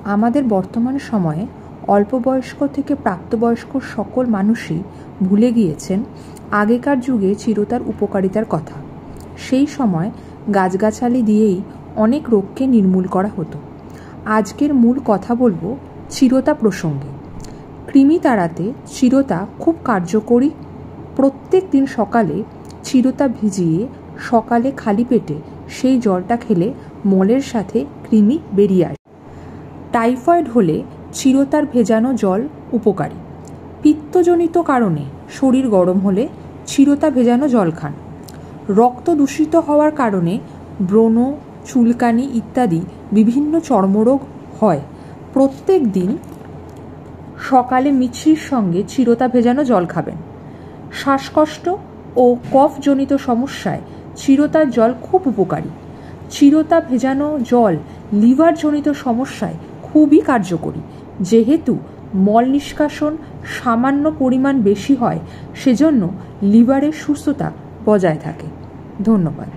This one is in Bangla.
আমাদের বর্তমান সময়ে অল্প বয়স্ক থেকে প্রাপ্তবয়স্ক সকল মানুষই ভুলে গিয়েছেন আগেকার যুগে চিরতার উপকারিতার কথা। সেই সময় গাছগাছালি দিয়েই অনেক রোগকে নির্মূল করা হতো। আজকের মূল কথা বলবো চিরতা প্রসঙ্গে। কৃমি তাড়াতে চিরতা খুব কার্যকরী। প্রত্যেক দিন সকালে চিরতা ভিজিয়ে সকালে খালি পেটে সেই জলটা খেলে মলের সাথে কৃমি বেরিয়ে আসে। টাইফয়েড হলে চিরতার ভেজানো জল উপকারী। পিত্তজনিত কারণে শরীর গরম হলে চিরতা ভেজানো জল খান। রক্ত দূষিত হওয়ার কারণে ব্রণ, চুলকানি ইত্যাদি বিভিন্ন চর্মরোগ হয়। প্রত্যেক দিন সকালে মিছরির সঙ্গে চিরতা ভেজানো জল খাবেন। শ্বাসকষ্ট ও কফজনিত সমস্যায় চিরতার জল খুব উপকারী। চিরতা ভেজানো জল লিভারজনিত সমস্যায় খুবই কার্যকরী। যেহেতু মল নিষ্কাশন সামান্য পরিমাণ বেশি হয়, সেজন্য লিভারের সুস্থতা বজায় থাকে। ধন্যবাদ।